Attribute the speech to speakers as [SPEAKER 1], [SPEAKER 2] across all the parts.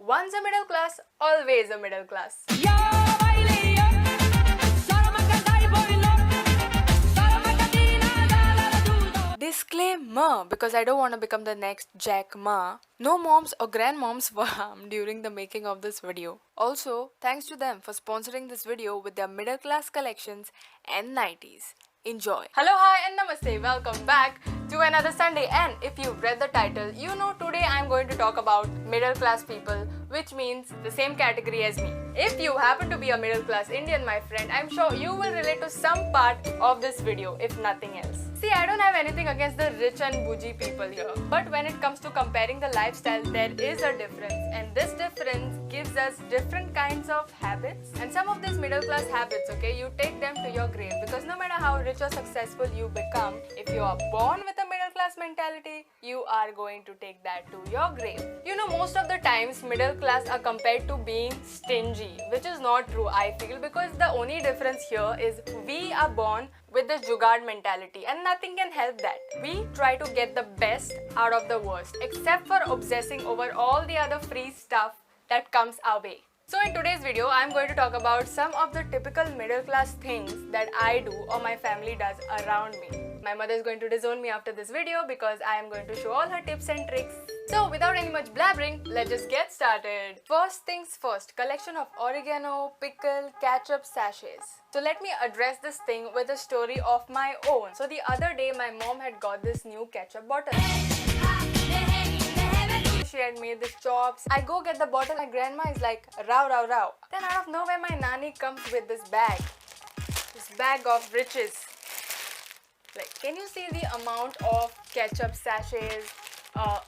[SPEAKER 1] Once a middle class, always a middle class. Disclaimer, because I don't want to become the next Jack Ma. No moms or grandmoms were harmed during the making of this video. Also, thanks to them for sponsoring this video with their middle class collections and 90s. Enjoy. Hello, hi and namaste. Welcome back to another Sunday. And if you've read the title, you know today I'm going to talk about middle class people, which means the same category as me. If you happen to be a middle class Indian, my friend, I'm sure you will relate to some part of this video, if nothing else. See, I don't have anything against the rich and bougie people here, but when it comes to comparing the lifestyle, there is a difference, and this difference gives us different kinds of habits. And some of these middle class habits, okay, you take them to your grave, because no matter how rich or successful you become, if you are born with a middle class mentality, you are going to take that to your grave. You know, most of the times middle class are compared to being stingy, which is not true, I feel, because the only difference here is we are born with this jugaad mentality and nothing can help that. We try to get the best out of the worst, except for obsessing over all the other free stuff that comes our way. So in today's video, I'm going to talk about some of the typical middle class things that I do or my family does around me. My mother is going to disown me after this video because I am going to show all her tips and tricks. So without any much blabbering, let's just get started. First things first, collection of oregano, pickle, ketchup sachets. So let me address this thing with a story of my own. So the other day, my mom had got this new ketchup bottle. She had made the chops. I go get the bottle, my grandma is like, "Rao, rao, rao." Then out of nowhere, my nanny comes with this bag of riches. Like, can you see the amount of ketchup sachets,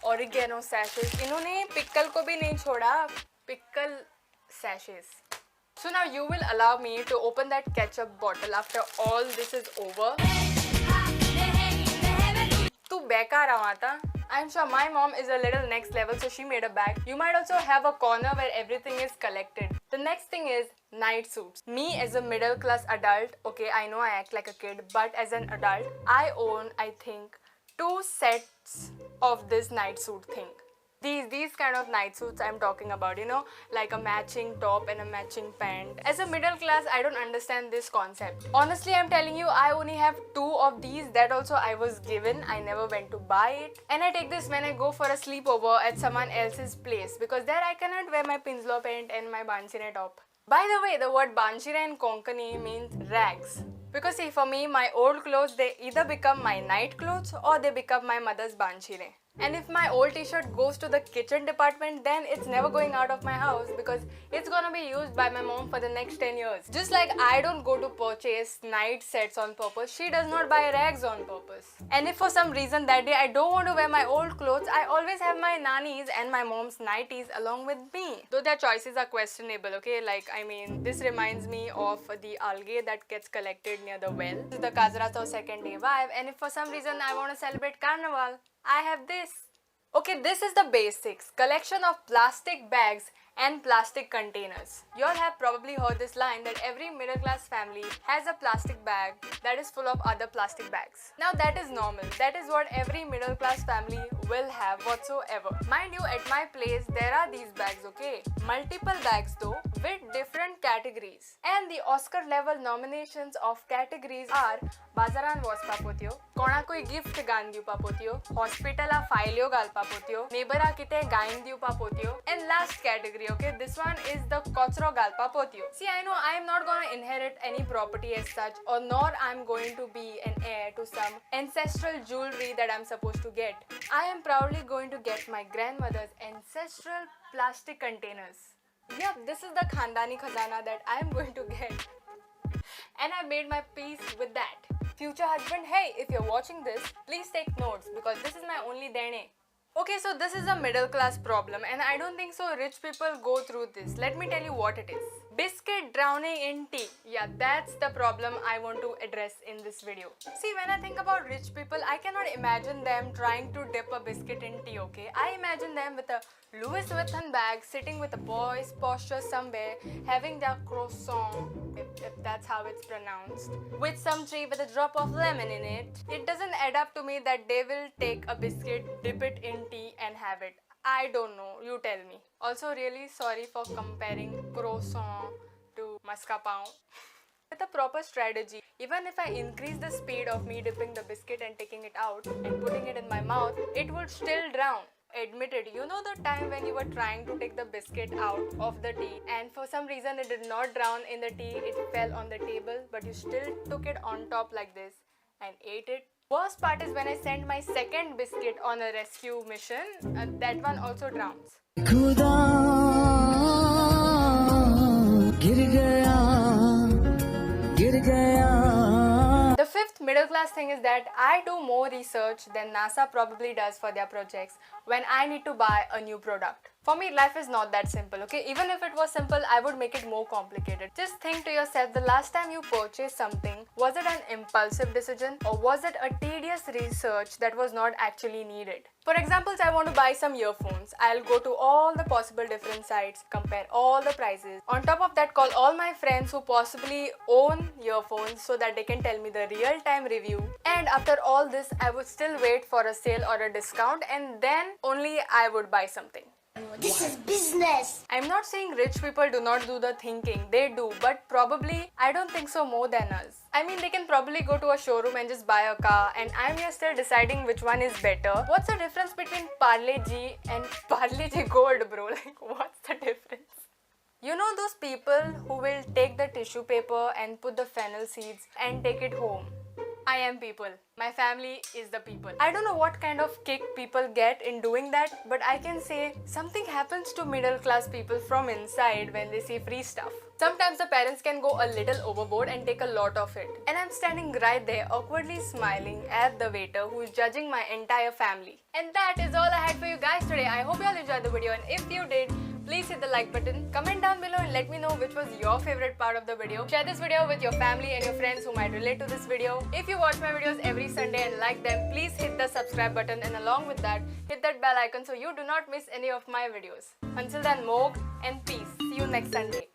[SPEAKER 1] oregano sachets? इन्होंने pickle को भी नहीं छोड़ा, pickle sachets. So now you will allow me to open that ketchup bottle after all this is over. तू बेकार आवा था. I'm sure my mom is a little next level, so she made a bag. You might also have a corner where everything is collected. The next thing is night suits. Me as a middle class adult, okay, I know I act like a kid, but as an adult, I own, I think, 2 sets of this night suit thing. These kind of night suits I'm talking about, you know, like a matching top and a matching pant. As a middle class, I don't understand this concept. Honestly, I'm telling you, I only have 2 of these. That also I was given. I never went to buy it. And I take this when I go for a sleepover at someone else's place, because there I cannot wear my pinslo pant and my banchine top. By the way, the word banchine in Konkani means rags. Because see, for me, my old clothes, they either become my night clothes or they become my mother's banchine. And if my old t-shirt goes to the kitchen department, then it's never going out of my house because it's gonna be used by my mom for the next 10 years. Just like I don't go to purchase night sets on purpose, she does not buy rags on purpose. And if for some reason that day I don't want to wear my old clothes, I always have my nannies and my mom's nighties along with me. Though their choices are questionable, okay? Like, I mean, this reminds me of the algae that gets collected near the well. This is the Kajrato second day vibe, and if for some reason I want to celebrate Carnival, I have this. Okay, this is the basics. Collection of plastic bags and plastic containers. You all have probably heard this line that every middle class family has a plastic bag that is full of other plastic bags. Now that is normal. That is what every middle class family will have whatsoever. Mind you, at my place there are these bags, okay? Multiple bags though, with different categories. And the Oscar level nominations of categories are Bazaran वचपा पोत्यो, कोणाकोय gift गान दिवपा पोत्यो, हॉस्पिटला फायल्यो घालपा पोत्यो, नेबरा कितें गायन दिवपा पोत्यो, and last category, okay, this one is the kochro galpa potio. See, I know I am not going to inherit any property as such, or nor I am going to be an heir to some ancestral jewelry that I am supposed to get. I am proudly going to get my grandmother's ancestral plastic containers. Yep, this is the Khandani Khazana that I am going to get. And I made my peace with that. Future husband, hey, if you're watching this, please take notes because this is my only dene. Okay, so this is a middle class problem and I don't think so rich people go through this. Let me tell you what it is. Biscuit drowning in tea. Yeah, that's the problem I want to address in this video. See, when I think about rich people, I cannot imagine them trying to dip a biscuit in tea, okay? I imagine them with a Louis Vuitton bag, sitting with a boy's posture somewhere, having their croissant, if that's how it's pronounced, with some tea with a drop of lemon in it. It doesn't add up to me that they will take a biscuit, dip it in tea and have it. I don't know. You tell me. Also, really sorry for comparing croissant to mascarpone. With a proper strategy, even if I increase the speed of me dipping the biscuit and taking it out and putting it in my mouth, it would still drown. Admit it. You know the time when you were trying to take the biscuit out of the tea and for some reason it did not drown in the tea, it fell on the table, but you still took it on top like this and ate it. Worst part is when I sent my second biscuit on a rescue mission, that one also drowns. The fifth middle class thing is that I do more research than NASA probably does for their projects when I need to buy a new product. For me, life is not that simple, okay? Even if it was simple, I would make it more complicated. Just think to yourself, the last time you purchased something, was it an impulsive decision or was it a tedious research that was not actually needed? For example, I want to buy some earphones. I'll go to all the possible different sites, compare all the prices. On top of that, call all my friends who possibly own earphones so that they can tell me the real-time review. And after all this, I would still wait for a sale or a discount and then only I would buy something.
[SPEAKER 2] This is business.
[SPEAKER 1] I'm not saying rich people do not do the thinking, they do, but probably I don't think so more than us. I mean, they can probably go to a showroom and just buy a car, and I'm here still deciding which one is better. What's the difference between Parle G and Parle G Gold, bro? Like, what's the difference? You know those people who will take the tissue paper and put the fennel seeds and take it home? I am people. My family is the people. I don't know what kind of kick people get in doing that, but I can say something happens to middle class people from inside when they see free stuff. Sometimes the parents can go a little overboard and take a lot of it. And I'm standing right there awkwardly smiling at the waiter who is judging my entire family. And that is all I had for you guys today. I hope you all enjoyed the video, and if you did, please hit the like button, comment down below and let me know which was your favorite part of the video. Share this video with your family and your friends who might relate to this video. If you watch my videos every Sunday and like them, please hit the subscribe button, and along with that, hit that bell icon so you do not miss any of my videos. Until then, Moog and peace. See you next Sunday.